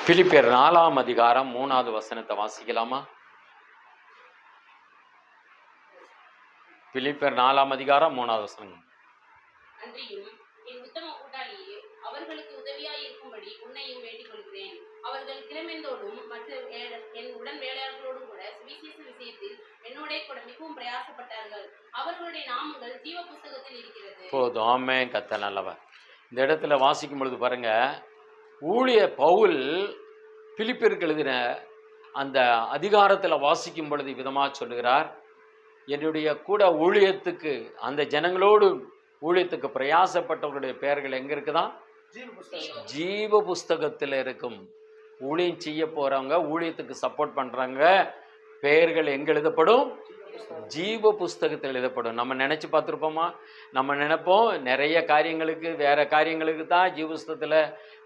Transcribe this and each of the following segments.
பிலிப்பியர் 4ஆம் அதிகாரம் 3வது வசனத்தை வாசிக்கலாமா? பிலிப்பியர் 4ஆம் அதிகாரம் 3வது வசனம். அன்றியும் என் உத்தம கூட்டாளியே, அவர்களுக்கு உதவியாய் இருக்கும்படி உன்னையும் வேண்டிக் கொள்கிறேன். அவர்கள் கிளமெந்தோடும் மற்ற என் உடன் வேலையாளர்களோடும் கூட சுவிசேஷ விஷயத்தில் என்னோட கூட மிகவும் பிரயாசப்பட்டார்கள். அவர்களுடைய நாமங்கள் ஜீவ புஸ்தகத்தில் இருக்கிறது. போதும். ஆமென். கர்த்தர் நல்லவர். இந்த இடத்துல வாசிக்கும் பொழுது பாருங்க, ஊழிய பவுல் பிலிப்பியருக்கு எழுதின அந்த அதிகாரத்தில் வாசிக்கும் பொழுது விதமாக சொல்லுகிறார், என்னுடைய கூட ஊழியத்துக்கு அந்த ஜனங்களோடு ஊழியத்துக்கு பிரயாசப்பட்டவர்களுடைய பெயர்கள் எங்க இருக்குதான்? ஜீவ புஸ்தகத்தில் இருக்கும். ஊழியம் செய்ய போறவங்க, ஊழியத்துக்கு சப்போர்ட் பண்றாங்க, பெயர்கள் எங்க எழுதப்படும்? ஜீவ புஸ்தகத்தில் எழுதப்படும். நம்ம நினைச்சு பார்த்துருப்போமா? நம்ம நினைப்போம் நிறைய காரியங்களுக்கு, வேற காரியங்களுக்கு தான் ஜீவ புஸ்தகத்தில்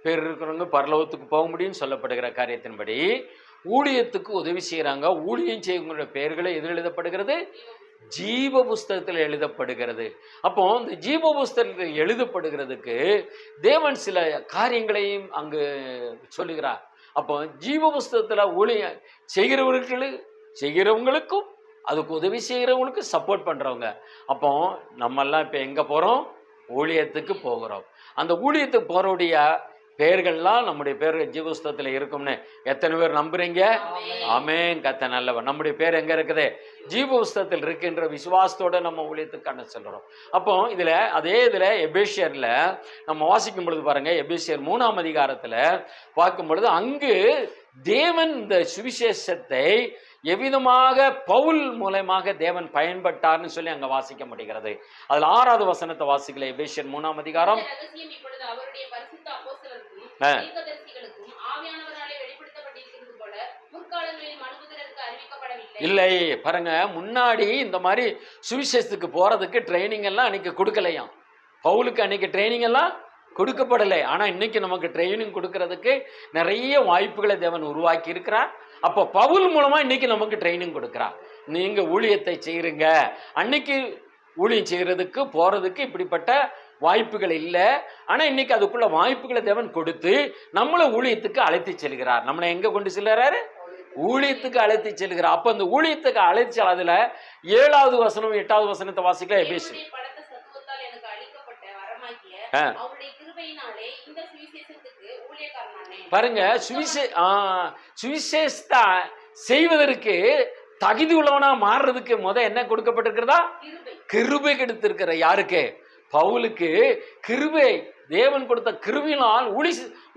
பேர் இருக்கிறவங்க பரலோகத்துக்கு போக முடியும்னு சொல்லப்படுகிற காரியத்தின்படி ஊழியத்துக்கு உதவி செய்கிறாங்க. ஊழியம் செய்யக்கூடிய பெயர்களை எதில் எழுதப்படுகிறது? ஜீவ புஸ்தகத்தில் எழுதப்படுகிறது. அப்போ இந்த ஜீவ புஸ்தகத்தில் எழுதப்படுகிறதுக்கு தேவன் சில காரியங்களையும் அங்கு சொல்லுகிறார். அப்போ ஜீவ புஸ்தகத்தில் ஊழியம் செய்கிறவங்களுக்கும் அதுக்கு உதவி செய்கிறவங்களுக்கு சப்போர்ட் பண்ணுறவங்க. அப்போ நம்மெல்லாம் இப்போ எங்கே போகிறோம்? ஊழியத்துக்கு போகிறோம். அந்த ஊழியத்துக்கு போகிறோடைய பெயர்கள்லாம் நம்முடைய பேர் ஜீவபுஸ்தகத்தில் இருக்கும்னு எத்தனை பேர் நம்புறீங்க? ஆமென். கர்த்தர் நல்லவர். நம்முடைய பேர் எங்கே இருக்குது? ஜீவபுஸ்தகத்தில் இருக்கின்ற விசுவாசத்தோடு நம்ம ஊழியத்துக்கான சொல்கிறோம். அப்போ அதே இதில் எபேசியரில் நம்ம வாசிக்கும் பொழுது பாருங்கள், எபேசியர் 3ஆம் அதிகாரத்தில் பார்க்கும் பொழுது அங்கு தேவன் இந்த சுவிசேஷத்தை எவ்விதமாக பவுல் மூலமாக தேவன் பயன்பட்டார்னு சொல்லி அங்கே வாசிக்க முடிகிறது. அதில் 6வது வசனத்தை வாசிக்கல. எபேசியர் 3ஆம் அதிகாரம். இல்லை பாருங்க, முன்னாடி இந்த மாதிரி சுவிசேஷத்துக்கு போறதுக்கு ட்ரைனிங் எல்லாம் அன்னைக்கு கொடுக்கலையாம். பவுலுக்கு அன்னைக்கு ட்ரைனிங் எல்லாம் கொடுக்கப்படலை. ஆனால் இன்னைக்கு நமக்கு ட்ரைனிங் கொடுக்கறதுக்கு நிறைய வாய்ப்புகளை தேவன் உருவாக்கி இருக்கிறார். அப்போ பவுல் மூலமா இன்னைக்கு நமக்கு ட்ரைனிங் கொடுக்குறார். நீங்க ஊழியத்தை செய்யுங்க. அன்னைக்கு ஊழியம் செய்யறதுக்கு போறதுக்கு இப்படிப்பட்ட வாய்ப்புகள் இல்லை. ஆனால் இன்னைக்கு அதுக்குள்ள வாய்ப்புகளை தேவன் கொடுத்து நம்மளை ஊழியத்துக்கு அழைத்து செல்கிறார். நம்மளை எங்க கொண்டு செல்கிறாரு? ஊழியத்துக்கு அழைத்து செல்கிறார். அப்ப அந்த ஊழியத்துக்கு அழைத்து அதுல 7வது வசனம் 8வது வசனத்தை வாசிக்கலாம். எபேசி பாருங்க, சுவிசேஷத்தை செய்வதற்கு தகுதி உள்ளவனா மாறுறதுக்கு என்ன கொடுக்கப்பட்டிருக்கிறதா? கிருபை கிடைத்திருக்கிற. யாருக்கு? பவுலுக்கு கிருபை. தேவன் கொடுத்த கிருபையினால்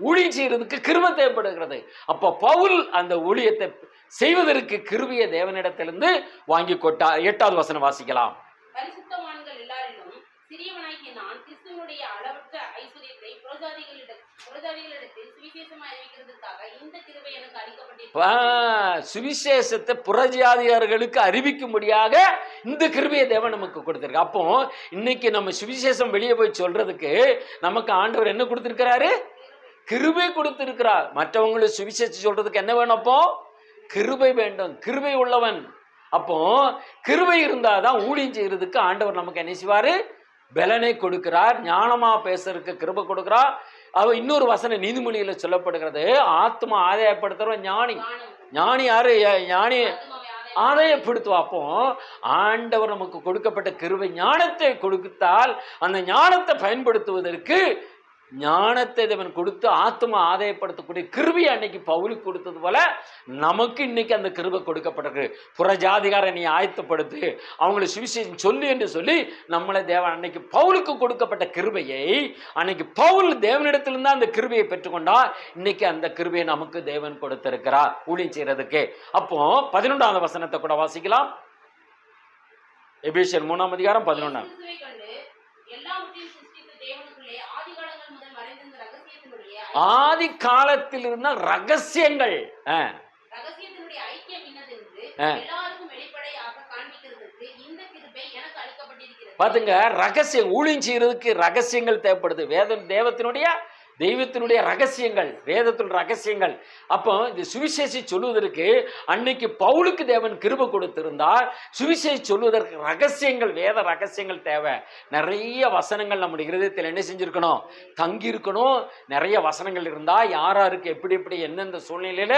ஊழியம் செய்யறதுக்கு கிருபை தேவைப்படுகிறது. அப்ப பவுல் அந்த ஊழியத்தை செய்வதற்கு கிருபையை தேவனிடத்திலிருந்து வாங்கி கொட்டா. 8வது வசனம் வாசிக்கலாம். பரிசுத்தவான்கள் எல்லாரிலும் சிறியவனாகிய நான் கிறிஸ்துவினுடைய அளவற்ற ஐஸ்வரியத்தை புறஜாதிகளிடத்தில் சுவிசேஷமாய் அறிவிக்கிறதுக்காக இந்த கிருபை எனக்கு அளிக்கப்பட்டிருக்கிறது. சுவிசேஷத்தை புறஜாதியார்களுக்கு அறிவிக்கும்படியாக இந்த கிருபையை தேவன் நமக்கு கொடுத்திருக்கு. அப்போ இன்னைக்கு நம்ம சுவிசேஷம் வெளியே போய் சொல்றதுக்கு நமக்கு ஆண்டவர் என்ன கொடுத்திருக்கிறாரு? கிருபை கொடுத்திருக்கிறார். மற்றவங்களுக்கு சுவிசேஷம் சொல்றதுக்கு என்ன வேணும்? அப்போ கிருபை வேண்டும். கிருபை உள்ளவன். அப்போ கிருபை இருந்தாதான் ஊழியம் செய்யறதுக்கு ஆண்டவர் நமக்கு என்ன செய்வாரு? பலனை கொடுக்கிறார். ஞானமா பேசுறதுக்கு கிருபை கொடுக்கிறார். அவ இன்னொரு வசன நீதிமொழியில சொல்லப்படுகிறது, ஆத்மா ஆதாயப்படுத்துறவன் ஞானி. ஞானி யாரு? ஞானி ஆதாயப்படுத்துவா. அப்போ ஆண்டவர் நமக்கு கொடுக்கப்பட்ட கிருபை ஞானத்தை கொடுத்தால் அந்த ஞானத்தை பயன்படுத்துவதற்கு ஞானத்தை தேவன் கொடுத்து ஆத்மா ஆதாயப்படுத்தக்கூடிய கிருபையை அன்னைக்கு பவுலுக்கு கொடுத்தது போல நமக்கு இன்னைக்கு அந்த கிருபை கொடுக்கப்பட்டிருக்கு. புறஜாதிகார நீ ஆயத்தப்படுத்து, அவங்களை சுவிசேஷம் சொல்லு என்று சொல்லி நம்மளை தேவன் அன்னைக்கு பவுலுக்கு கொடுக்கப்பட்ட கிருபையை அன்னைக்கு பவுல் தேவனிடத்திலிருந்து அந்த கிருபையை பெற்றுக்கொண்டா இன்னைக்கு அந்த கிருபையை நமக்கு தேவன் கொடுத்திருக்கிறார் ஊழியம் செய்யறதுக்கு. அப்போ 11வது வசனத்தை கூட வாசிக்கலாம். எபேசியர் 3ஆம் அதிகாரம் 11. ஆதி காலத்தில் இருந்த ரகசியங்கள் பாத்துங்க. ரகசியம் ஊழியம் செய்யறதுக்கு ரகசியங்கள் தேவைப்படுது. தேவத்தினுடைய தெய்வத்தினுடைய ரகசியங்கள், வேதத்தின் ரகசியங்கள். அப்போ இந்த சுவிசேஷி சொல்லுவதற்கு அன்னைக்கு பவுலுக்கு தேவன் கிருபை கொடுத்திருந்தால், சுவிசேஷி சொல்லுவதற்கு ரகசியங்கள், வேத ரகசியங்கள் தேவை. நிறைய வசனங்கள் நம்முடைய இருதயத்தில் என்ன செஞ்சிருக்கணும், தங்கி இருக்கணும். நிறைய வசனங்கள் இருந்தா யாராருக்கு எப்படி எப்படி எந்தெந்த சூழ்நிலையில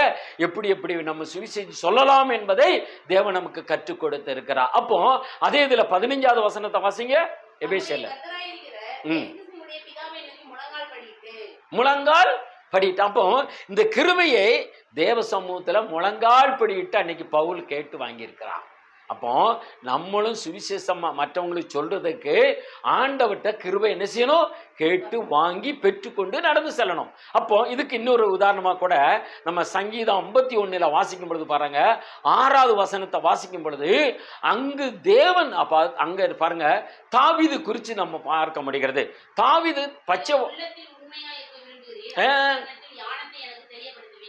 எப்படி எப்படி நம்ம சுவிசேஷி சொல்லலாம் என்பதை தேவன் நமக்கு கற்றுக் கொடுத்து இருக்கிறார். அப்போ அதே இதுல 15வது வசனத்தை வாசிங்க. எபேசியர்ல முழங்கால் படிட்டு. அப்போ இந்த கிருபையை தேவ சமூகத்துல முழங்கால் படிட்டு அன்னைக்கு பவுல் கேட்டு வாங்கியிருக்கிறான். அப்போ நம்மளும் சுவிசேஷம் மற்றவங்களுக்கு சொல்றதுக்கு ஆண்டவர்கிட்ட கிருபை என்ன செய்யணும், கேட்டு வாங்கி பெற்றுக்கொண்டு நடந்து செல்லணும். அப்போ இதுக்கு இன்னொரு உதாரணமா கூட நம்ம சங்கீதம் 51 வாசிக்கும் பொழுது பாருங்க, 6வது வசனத்தை வாசிக்கும் பொழுது அங்கு தேவன் அப்ப அங்க பாருங்க தாவீது குறித்து நம்ம பார்க்க முடிகிறது. தாவீது பச்சை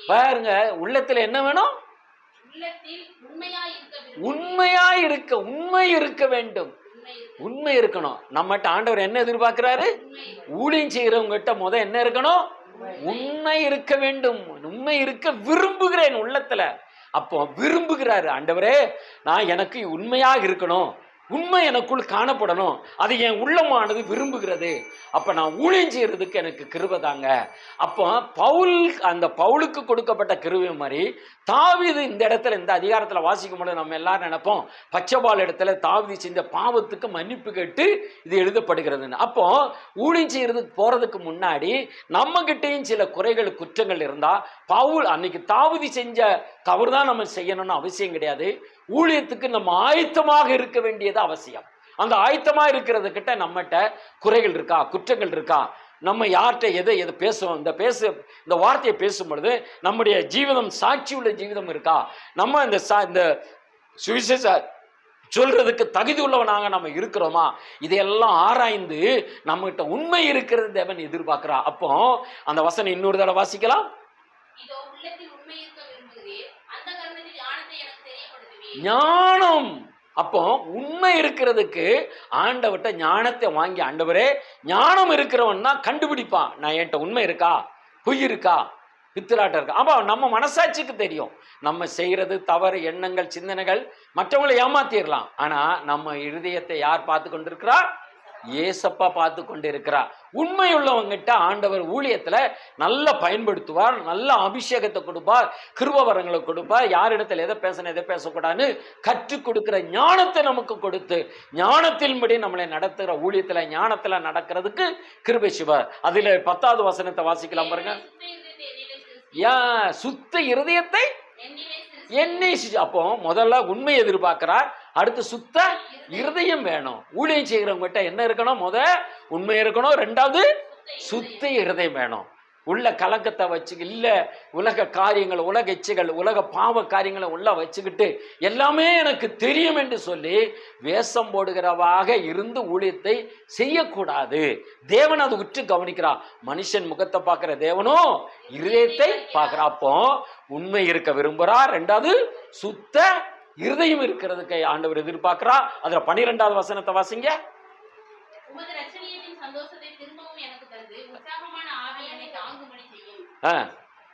பாருங்க, உள்ளத்துல என்ன வேணும், உண்மையா இருக்க, உண்மை இருக்க வேண்டும், உண்மை இருக்கணும். நம்மகிட்ட ஆண்டவர் என்ன எதிர்பார்க்கிறாரு, ஊழியம் செய்யறவங்க என்ன இருக்கணும், உண்மை இருக்க வேண்டும். உண்மை இருக்க விரும்புகிறேன் உள்ளத்துல. அப்போ விரும்புகிறாரு ஆண்டவரே, நான் எனக்கு உண்மையாக இருக்கணும், உண்மை எனக்குள் காணப்படணும், அது என் உள்ளமானது விரும்புகிறது. அப்ப நான் ஊழியம் செய்யறதுக்கு எனக்கு கிருபை தாங்க. அப்போ அந்த பவுலுக்கு கொடுக்கப்பட்ட கிருபை மாதிரி தாவீது இந்த இடத்துல இந்த அதிகாரத்துல வாசிக்கும் போது நம்ம எல்லாரும் நினைப்போம், பச்சைபால் இடத்துல தாவீது செஞ்ச பாவத்துக்கு மன்னிப்பு கேட்டு இது எழுதப்படுகிறதுன்னு. அப்போ ஊழியம் செய்யறதுக்கு போறதுக்கு முன்னாடி நம்ம கிட்டையும் சில குறைகள் குற்றங்கள் இருந்தா, பவுல் அன்னைக்கு தாவீது செஞ்ச தவறு தான் நம்ம செய்யணும்னு அவசியம் கிடையாது. ஊழியத்துக்கு நம்ம ஆயத்தமாக இருக்க வேண்டியது அவசியம். அந்த ஆயத்தமா இருக்கிறது கிட்ட நம்மகிட்ட குறைகள் இருக்கா, குற்றங்கள் இருக்கா, நம்ம யார்கிட்ட எதை பேசுவோம், இந்த வார்த்தையை பேசும் பொழுது நம்முடைய ஜீவிதம் சாட்சி உள்ள ஜீவிதம் இருக்கா, நம்ம இந்த சுவிசேஷ சொல்றதுக்கு தகுதி உள்ளவனாக நம்ம இருக்கிறோமா, இதையெல்லாம் ஆராய்ந்து நம்மகிட்ட உண்மை இருக்கிறது தேவன் எதிர்பார்க்கிறா. அப்போ அந்த வசனம் இன்னொரு தடவை வாசிக்கலாம். ஞானம். அப்போ உண்மை இருக்கிறதுக்கு ஆண்டவர்கிட்ட ஞானத்தை வாங்கி, ஆண்டவரே ஞானம் இருக்கிறவன் தான் கண்டுபிடிப்பான், நான் என்கிட்ட உண்மை இருக்கா, பொய் இருக்கா, பித்தலாட்டம் இருக்கா. அப்போ நம்ம மனசாட்சிக்கு தெரியும் நம்ம செய்யறது தவறு எண்ணங்கள் சிந்தனைகள், மற்றவங்களை ஏமாத்திடலாம். ஆனா நம்ம இருதயத்தை யார் பார்த்து கொண்டிருக்கிறார், ஏசப்பா பார்த்து கொண்டு இருக்கிறார். உண்மை உள்ளவங்கிட்ட ஆண்டவர் ஊழியத்துல நல்லா பயன்படுத்துவார், நல்ல அபிஷேகத்தை கொடுப்பார், கிருபவரங்களை கொடுப்பார், யாரிடத்துல எதை பேசணும் எதை பேசக்கூடாதுன்னு கற்றுக் கொடுக்கிற ஞானத்தை நமக்கு கொடுத்து ஞானத்தின்படி நம்மளை நடத்துகிற ஊழியத்துல ஞானத்துல நடக்கிறதுக்கு கிருபை செய்வார். அதுல 10வது வசனத்தை வாசிக்கலாம் பாருங்க. சுத்த இருதயத்தை என்னை. அப்போ முதல்ல உண்மை எதிர்பார்க்கிறார், அடுத்து சுத்த இருதயம் வேணும். ஊழியம் செய்கிறவங்கிட்ட என்ன இருக்கணும், உண்மை இருக்கணும், 2வது சுத்த இருதயம் வேணும். உள்ள கலக்கத்தை வச்சு இல்ல உலக காரியங்கள், உலக இச்சைகள், உலக பாவ காரியங்களை உள்ள வச்சுக்கிட்டு எல்லாமே எனக்கு தெரியும் என்று சொல்லி வேஷம் போடுகிறவாக இருந்து ஊழியத்தை செய்யக்கூடாது. தேவன் அதை உற்று கவனிக்கிறார். மனுஷன் முகத்தை பார்க்கிற தேவனோ இருதயத்தை பார்க்கிறா. அப்போ உண்மை இருக்க விரும்புகிறார், 2வது சுத்த இருதயம் இருக்கிறதுக்கு ஆண்டவர் எதிர்பார்க்கிறா. அதுல 12வது வசனத்தை வாசிங்க.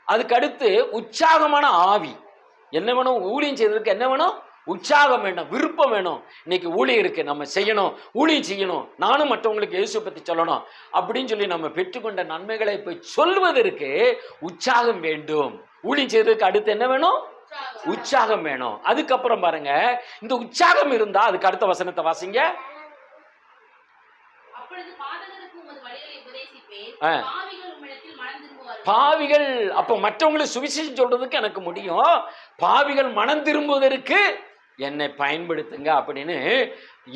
அதுக்கு அடுத்து உற்சாகமான ஆவி என்ன வேணும், ஊழியம் செய்வதற்கு என்ன வேணும், உற்சாகம் வேணும், விருப்பம் வேணும். இன்னைக்கு ஊழியம் இருக்கு, நம்ம செய்யணும், ஊழியம் செய்யணும், நானும் மற்றவங்களுக்கு இயேசு பத்தி சொல்லணும் அப்படின்னு சொல்லி நம்ம பெற்றுக்கொண்ட நன்மைகளை போய் சொல்வதற்கு உற்சாகம் வேண்டும். ஊழியம் செய்வதற்கு அடுத்து என்ன வேணும், உற்சாகம் வேணும். அதுக்கப்புறம் பாருங்க, இந்த உற்சாகம் இருந்தா அதுக்கு அடுத்த வசனத்தை வாசிங்க. பாவிகள், அப்ப மற்றவங்களுக்கு சுவிசேஷம் சொல்றதுக்கு எனக்கு முடியும், பாவிகள் மனம் திரும்புவதற்கு என்னை பயன்படுத்துங்க அப்படின்னு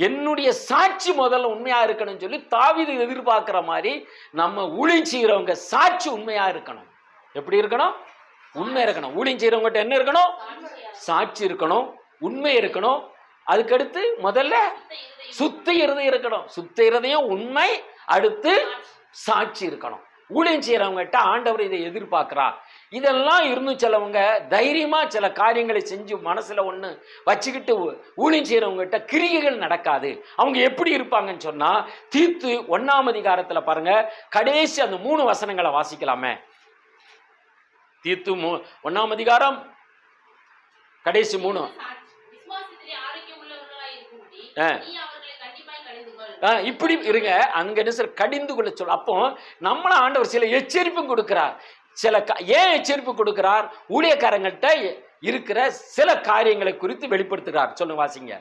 என்னுடைய சாட்சி முதல்ல உண்மையா இருக்கணும்னு சொல்லி தாவீது எதிர்பார்க்கிற மாதிரி நம்ம ஊழியம் செய்யறவங்க சாட்சி உண்மையா இருக்கணும். எப்படி இருக்கணும், உண்மை இருக்கணும். ஊழியம் செய்யறவங்ககிட்ட என்ன இருக்கணும், சாட்சி இருக்கணும், உண்மை இருக்கணும். அதுக்கடுத்து முதல்ல சுத்த இருதயம் இருக்கணும். சுத்த இருதயம், உண்மை, அடுத்து சாட்சி இருக்கணும். ஊழியம் செய்யறவங்ககிட்ட ஆண்டவர் இதை எதிர்பார்க்கிறார். இதெல்லாம் இருந்தும் சிலவங்க தைரியமா சில காரியங்களை செஞ்சு மனசுல ஒண்ணு வச்சுக்கிட்டு ஊழியம் செய்யறவங்ககிட்ட கிரியைகள் நடக்காது. அவங்க எப்படி இருப்பாங்கன்னு சொன்னா, தீத்து 1ஆம் அதிகாரத்துல பாருங்க, கடைசி அந்த 3 வசனங்களை வாசிக்கலாமே. தீத்து 1ஆம் அதிகாரம் கடைசி 3. இப்படி இருங்க, அங்க என்ன சார் கடிந்து கொள்ள சொல்ல. அப்போ நம்மள ஆண்டவர் சில எச்சரிப்பும் கொடுக்கிறார். ஏன் எச்சரிப்பு கொடுக்கிறார்? ஊழியக்காரங்கள்ட்ட இருக்கிற சில காரியங்களை குறித்து வெளிப்படுத்துகிறார். சொல்லுங்க, வாசிங்க.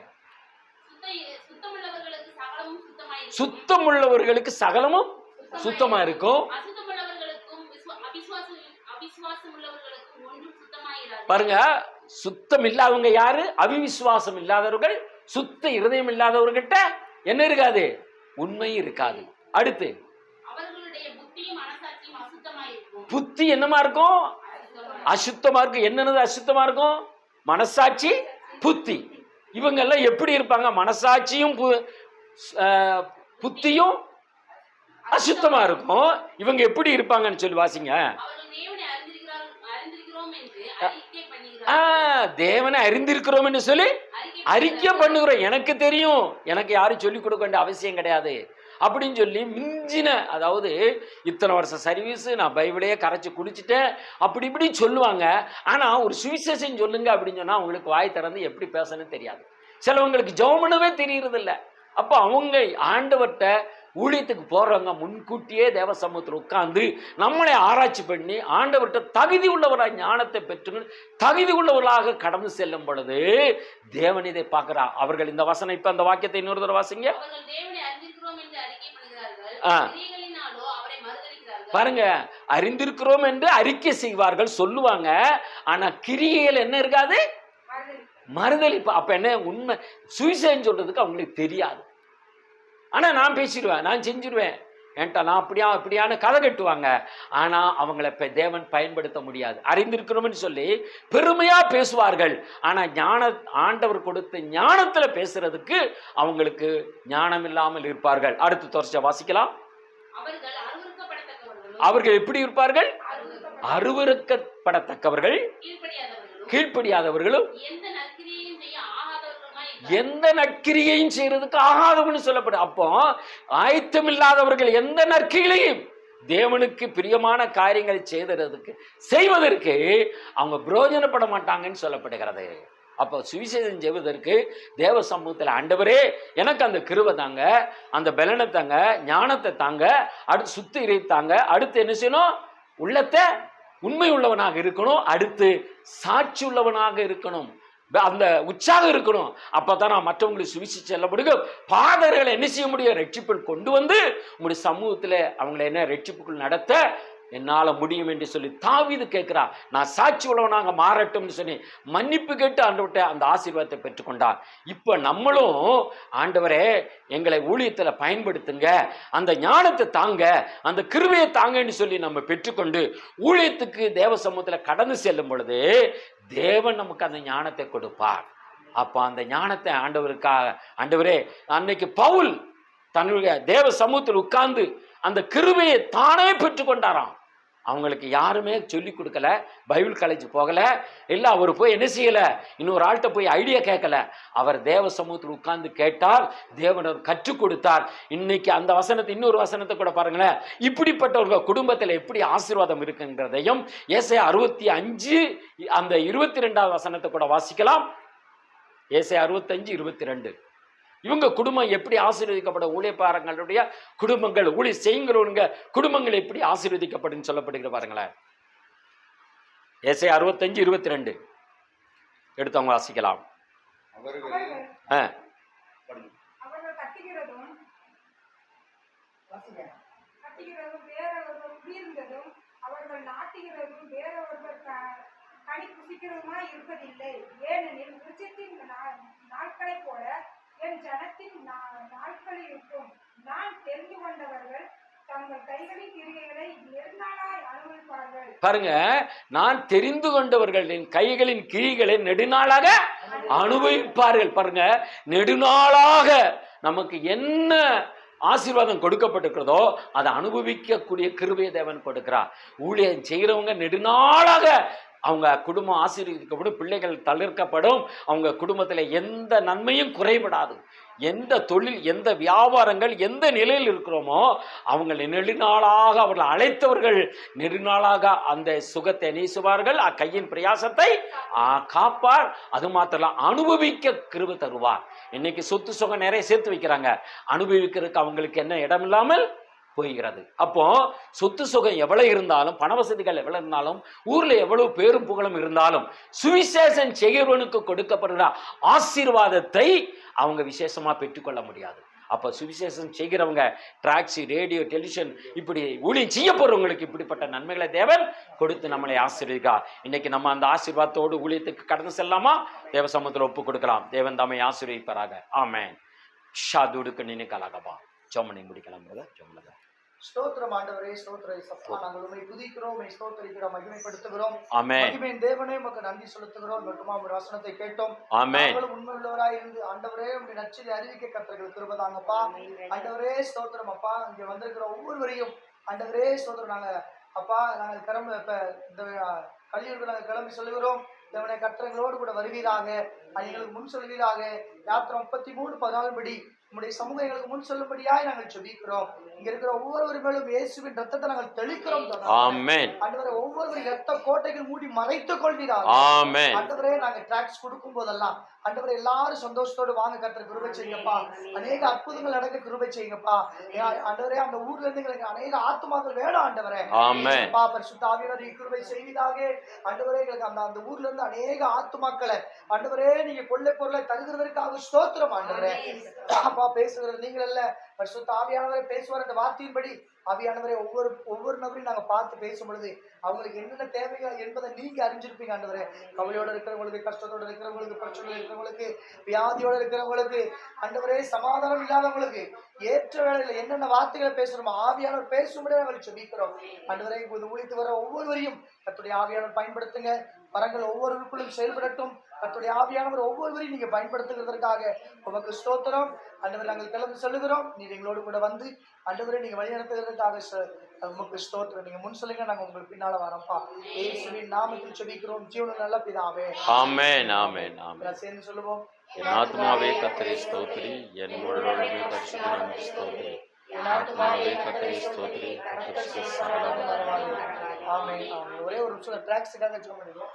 சுத்தம் உள்ளவர்களுக்கு சகலமும் சுத்தமா இருக்கும். பாருங்க, சுத்தம் இல்லாதவங்க யாரு? அவிவிசுவாசம் இல்லாதவர்கள். சுத்த இருதயம் இல்லாதவர்கிட்ட என்ன இருக்காது? உண்மை இருக்காது. அடுத்து புத்தி என்னமா இருக்கும்? அசுத்தமா இருக்கும். என்னது அசுத்தமா இருக்கும்? மனசாட்சி, புத்தி. இவங்க எல்லாம் எப்படி இருப்பாங்க? மனசாட்சியும் புத்தியும் அசுத்தமா இருக்கும். இவங்க எப்படி இருப்பாங்கன்னு சொல்லி வாசிங்க. தேவனை அறிந்திருக்கிறோம் என்று சொல்லி அறிக்கை பண்ணுகிறோம். எனக்கு தெரியும், எனக்கு யாரும் சொல்லிக் கொடுக்க வேண்டிய அவசியம் கிடையாது அப்படின்னு சொல்லி மிஞ்சின, அதாவது இத்தனை வருஷம் சர்வீஸ், நான் பைபிளையே கரைச்சி குடிச்சிட்டேன் அப்படி இப்படி சொல்லுவாங்க. ஆனா ஒரு சுவிசேஷம் சொல்லுங்க அப்படின்னு சொன்னா அவங்களுக்கு வாய் திறந்து எப்படி பேசணும்னு தெரியாது. சிலவங்களுக்கு ஜெபம் பண்ணவே தெரியறது இல்லை. அப்போ அவங்க ஆண்டவர்கிட்ட ஊழியத்துக்கு போறவங்க முன்கூட்டியே தேவ சமூகத்தில் உட்கார்ந்து நம்மளை ஆராய்ச்சி பண்ணி ஆண்டவர்கிட்ட தகுதி உள்ளவராக ஞானத்தை பெற்று தகுதி உள்ளவர்களாக கடந்து செல்லும் பொழுது தேவன் இதை பார்க்கிறார். அவர்கள் இந்த வசனம், இப்ப அந்த வாக்கியத்தை இன்னொரு தடவை வாசிங்க. பாருங்க, அறிந்திருக்கிறோம் என்று அறிக்கை செய்வார்கள், சொல்லுவாங்க. ஆனா கிரியைகள் என்ன இருக்காது? மறுதலிப்பு. அப்ப என்ன உண்மை? சுவிசேஷம் சொல்றதுக்கு அவங்களுக்கு தெரியாது. ஆனா நான் பேசிடுவேன், நான் செஞ்சிருவேன், என்கிட்ட நான் அப்படியான கதை கட்டுவாங்க. ஆனா அவங்களை தேவன் பயன்படுத்த முடியாது. அறிந்திருக்கிறோம்னு சொல்லி பெருமையா பேசுவார்கள். ஆனா ஆண்டவர் கொடுத்த ஞானத்துல பேசுறதுக்கு அவங்களுக்கு ஞானம் இல்லாமல் இருப்பார்கள். அடுத்து தொடர்ச்சியா வாசிக்கலாம். அவர்கள் எப்படி இருப்பார்கள்? அருவருக்கப்படத்தக்கவர்கள், கீழ்ப்படியாதவர்களும், எந்த நற்கிரியையும் செய்யறதுக்கு ஆகாதவன்னு சொல்லப்படும். அப்போ ஆயத்தம் இல்லாதவர்கள் எந்த நற்கிரிகளையும் தேவனுக்கு பிரியமான காரியங்களை செய்வதற்கு அவங்க பிரயோஜனப்பட மாட்டாங்கன்னு சொல்லப்படுகிறது. அப்போ சுவிசேஷம் செய்வதற்கு தேவ சமூகத்தில் ஆண்டவரே எனக்கு அந்த கிருபை தாங்க, அந்த பலனை தாங்க, ஞானத்தை தாங்க, அடுத்து சுத்தி இறைத்தாங்க, அடுத்து என்ன செய்யணும்? உள்ளத்தை உண்மை உள்ளவனாக இருக்கணும், அடுத்து சாட்சி உள்ளவனாக இருக்கணும், அந்த உற்சாகம் இருக்கணும். அப்பதான் நான் மற்றவங்களுக்கு சுவிசேஷம் செல்ல முடியும். பாதர்களை என்ன செய்ய முடியும்? ரட்சிப்பில் கொண்டு வந்து உங்களுடைய சமூகத்துல அவங்களை என்ன ரட்சிப்புக்குள் நடத்த என்னால முடியும் என்று சொல்லி தாவீது கேட்கிறா. நான் சாட்சி உள்ளவனாக மாறட்டும்னு சொல்லி மன்னிப்பு கேட்டு ஆண்டவர்கிட்ட அந்த ஆசீர்வாதத்தை பெற்றுக்கொண்டார். இப்ப நம்மளும் ஆண்டவரே எங்களை ஊழியத்துல பயன்படுத்துங்க, அந்த ஞானத்தை தாங்க, அந்த கிருபையை தாங்கன்னு சொல்லி நம்ம பெற்றுக்கொண்டு ஊழியத்துக்கு தேவ சமூகத்துல கடந்து செல்லும் பொழுது தேவன் நமக்கு அந்த ஞானத்தை கொடுப்பார். அப்ப அந்த ஞானத்தை ஆண்டவரே அன்னைக்கு பவுல் தன்னுடைய தேவ சமூகத்தில் உட்கார்ந்து அந்த கிருபையை தானே பெற்றுக்கொண்டாராம். அவங்களுக்கு யாருமே சொல்லி கொடுக்கல, பைபிள் காலேஜ் போகல, இல்லை அவர் போய் என்ன செய்யல, இன்னொரு ஆள்கிட்ட போய் ஐடியா கேட்கல. அவர் தேவ சமூகத்தில் உட்கார்ந்து கேட்டார், தேவனர் கற்றுக் கொடுத்தார். இன்னைக்கு அந்த வசனத்தை, இன்னொரு வசனத்தை கூட பாருங்களேன். இப்படிப்பட்டவர்கள் குடும்பத்தில் எப்படி ஆசீர்வாதம் இருக்குன்றதையும் ஏசாயா 65 அந்த 22வது வசனத்தை கூட வாசிக்கலாம். ஏசாயா 65:22. இவங்க குடும்பம் எப்படி ஆசீர்வதிக்கப்பட, ஊழியக்காரங்களுடைய குடும்பங்கள், ஊழிய செய்யுங்க குடும்பங்கள் எப்படி ஆசீர்வதிக்கப்படும் சொல்லப்படுகிற பாருங்களேன். ஏசாயா 65:22 எடுத்தவங்க வாசிக்கலாம். என் ஜனத்தின் நாட்களில் இருக்கும். நான் தெரிந்து கொண்டவர்கள் தங்கள் கைகளின் கிரியைகளை நெடுநாளாய் அனுபவிப்பார்கள். பாருங்க, நான் தெரிந்து கொண்டவர்களின் கைகளின் கிரிகளை நெடுநாளாக அனுபவிப்பார்கள். பாருங்க, நெடுநாளாக நமக்கு என்ன ஆசீர்வாதம் கொடுக்கப்பட்டிருக்கிறதோ அதை அனுபவிக்கக்கூடிய கிருபையை தேவன் கொடுக்கிறார். ஊழியம் செய்கிறவங்க நெடுநாளாக அவங்க குடும்பம் ஆசீர்வதிக்கப்படும், பிள்ளைகள் தளிர்க்கப்படும், அவங்க குடும்பத்தில் எந்த நன்மையும் குறைபடாது. எந்த தொழில், எந்த வியாபாரங்கள், எந்த நிலையில் இருக்கிறோமோ அவங்க நெடுநாளாக அவர்கள் அழைத்தவர்கள் நெடுநாளாக அந்த சுகத்தை நேசுவார்கள், கையின் பிரயாசத்தை காப்பார். அது மாத்திரம் அனுபவிக்க கிருபை தருவார். இன்னைக்கு சொத்து சுகம் நிறைய சேர்த்து வைக்கிறாங்க, அனுபவிக்கிறதுக்கு அவங்களுக்கு என்ன இடம் இல்லாமல் போகிறது. அப்போ சொத்து சுகம் எவ்வளவு இருந்தாலும், பண வசதிகள் எவ்வளவு இருந்தாலும், ஊர்ல எவ்வளவு பேரும் புகழும் இருந்தாலும், சுவிசேஷம் செய்கிறவனுக்கு கொடுக்கப்படுகிற ஆசீர்வாதத்தை அவங்க விசேஷமா பெற்றுக்கொள்ள முடியாது. அப்ப சுவிசேஷம் செய்கிறவங்க, டிராக்ஸி, ரேடியோ, டெலிவிஷன், இப்படி ஊழியம் செய்ய போறவங்களுக்கு இப்படிப்பட்ட நன்மைகளை தேவன் கொடுத்து நம்மளை ஆசீர்வதிக்கா. இன்னைக்கு நம்ம அந்த ஆசீர்வாதத்தோடு ஊழியத்துக்கு கடந்து செல்லாமா? தேவ சமூகத்தில் ஒப்பு கொடுக்கலாம். தேவன் தாமை ஆசீர்வதிப்பாராக. ஆமென். ஷாதுடுக்கு நினைக்கலாகப்பா. ஜெபம் முடிக்கலாம். ஜெபம். ஸ்தோத்திரம் ஆண்டவரே, ஸ்தோத்திர இயேசுப்பா. நாங்கள் உம்மை துதிக்கிறோம், உம்மை ஸ்தோத்திரிக்கிறோம், மகிமைப்படுத்துகிறோம். ஆமென். மகிமையின் தேவனே உமக்கு நன்றி செலுத்துகிறோம். மட்டுமா உம்முடைய வசனத்தை கேட்டோம். ஆமென். நாங்களும் உண்மையுள்ளவராய் இருந்து ஆண்டவரே உம்முடைய நற்செய்தியை அறிவிக்க கர்த்தர்களுக்கு கிருபை தாங்கப்பா. ஆண்டவரே ஸ்தோத்திரம் அப்பா. இங்க வந்திருக்கிற ஒவ்வொருவரையும் ஆண்டவரே ஸ்தோத்திரம். நாங்கள் கிளம்பி இப்ப இந்த கல்லூரிக்கு நாங்கள் கிளம்பி சொல்லுகிறோம். தேவனை கர்த்தர்களோடு கூட வருவீராக, எங்களுக்கு முன் சொல்வீராக. யாத்திரை 33:14 படி உம்முடைய சமூகம் எங்களுக்கு முன் சொல்லும்படியாய் நாங்கள் ஜெபிக்கிறோம். இங்க இருக்கிற ஒவ்வொரு மேலும் இயேசுவின் ரத்தத்தை நாங்கள் தெளிக்கிறோம். ஆமென். ஆண்டவரே ஒவ்வொரு ரத்த கோட்டைகள் மூடி மறைத்துக் கொள்வீராக. ஆமென். ஆண்டவரே நாங்க டாக்ஸ் கொடுக்கும் போதெல்லாம் ஆண்டவரே எல்லாரும் சந்தோஷத்தோடு வாங்க கர்த்தர் கிருபை செய்யுங்கப்பா. அநேக அற்புதங்கள் நடக்க கிருபை செய்யுங்கப்பா. ஆண்டவரே அந்த ஊர்ல இருந்து எங்களுக்கு அநேக ஆத்துமாக்கள் வேணும் ஆண்டவரே. ஆமென். பரிசுத்த ஆவியானவரே கிருபை செய்வீராக. ஆண்டவரே எங்களுக்கு அந்த ஊர்ல இருந்து அநேக ஆத்துமாக்களை ஆண்டவரே நீங்க கொள்ளை பொருளை தருகிறதற்காக ஸ்தோத்திரம் ஆண்டவரே. அப்பா பேசுகிறது நீங்கள் அல்ல, பரிசுத்த ஆவியானவரே பேசுவார். அந்த வார்த்தையின்படி ஆவியானவரே ஒவ்வொரு நபரையும் நாங்க பார்த்து பேசும் பொழுது அவங்களுக்கு என்னென்ன தேவைகள் என்பதை நீங்க அறிஞ்சிருப்பீங்க ஆண்டவரே. கவலையோட இருக்கிறவங்களுக்கு, கஷ்டத்தோட இருக்கிறவங்களுக்கு, பிரச்சனை இருக்கிறவங்களுக்கு, வியாதியோட இருக்கிறவங்களுக்கு, ஆண்டவரே சமாதானம் இல்லாதவங்களுக்கு ஏற்ற வேளையில என்னென்ன வார்த்தைகளை பேசணுமோ ஆவியானவர் பேசும்படியே நாங்கள் ஜெபிக்கிறோம் ஆண்டவரே. ஊழித்து வர ஒவ்வொருவரையும் கர்த்தருடைய ஆவியானவர் பயன்படுத்துங்க. வரங்கள் ஒவ்வொருவருக்குள்ளும் செயல்படட்டும். கர்த்தருடைய ஆவியானவர் ஒவ்வொருவரையும் நீங்க பயன்படுத்துகிறதற்காக உமக்கு ஸ்தோத்திரம் ஆண்டவரே. நாங்கள் கிளம்பி சொல்லுகிறோம். நீர் எங்களோடு கூட வந்து ஆண்டவரே நீங்க வழி நடத்துகிறதுக்காக உமக்கு ஸ்தோத்திரம். நீங்க முன் சொல்லுங்க, நாங்க உங்களுக்கு பின்னால வரோம்ப்பா. இயேசுவின் நாமத்தில் ஜெபிக்கிறோம் ஜீவனுள்ள நல்ல பிதாவே. ஆமென். ஆமென். ஆமென். சேர்ந்து சொல்லுவோம். என் ஆத்துமாவே கர்த்தரை ஸ்தோத்திரி, என் முழுவதுமே பரிசுத்த நாமத்தை ஸ்தோத்திரி. என் ஆத்துமாவே கர்த்தரை ஸ்தோத்திரி, கர்த்தருக்கு சகல வல்லமையும். ஆமென். ஆமென். ஒரே ஒரு நிமிஷம் ட்ராக்ஸ்க்காக ஜெபம் பண்ணுவோம்.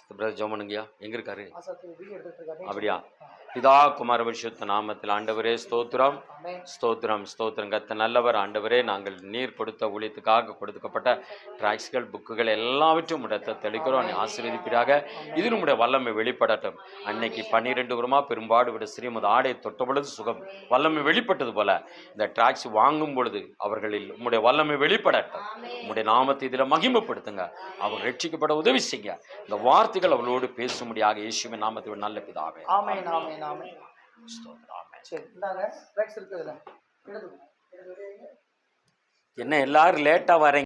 பிரதர் ஜெபம் பண்ணுங்கயா. எங்க இருக்காரு? அப்படியா? அப்படியா? பிதா குமார பரிசுத்த நாமத்தில் ஆண்டவரே ஸ்தோத்திரம், ஸ்தோத்திரம், ஸ்தோத்திரம். கர்த்தர் நல்லவர் ஆண்டவரே. நாங்கள் நீர் கொடுத்த ஊழியத்துக்காக கொடுக்கப்பட்ட டிராக்ஸ்கள், புக்குகள் எல்லாவற்றும் உடைய தெளிக்கிறோம். நீ ஆசீர்வதிப்பீராக. இது நம்முடைய வல்லமை வெளிப்படட்டும். அன்னைக்கு 12 குருமா பெரும்பாடு விட ஸ்ரீமது ஆடை தொட்ட பொழுது சுகம் வல்லமை வெளிப்பட்டது போல இந்த டிராக்ஸ் வாங்கும் பொழுது அவர்களில் உம்முடைய வல்லமை வெளிப்படட்டும். உம்முடைய நாமத்தை இதில் மகிமைப்படுத்துங்க. அவர் ரட்சிக்கப்பட உதவி செய்ய இந்த வார்த்தைகள் அவளோடு பேசும்படியாக இயேசுவின் நாமத்தில் நல்ல பிதாவே. ஆமென். ஆமென். ஆமென். சரி, இந்தாங்க ட்ராக்ஸ் இருக்குதுல. என்ன எல்லாரும் லேட்டா வரீங்க?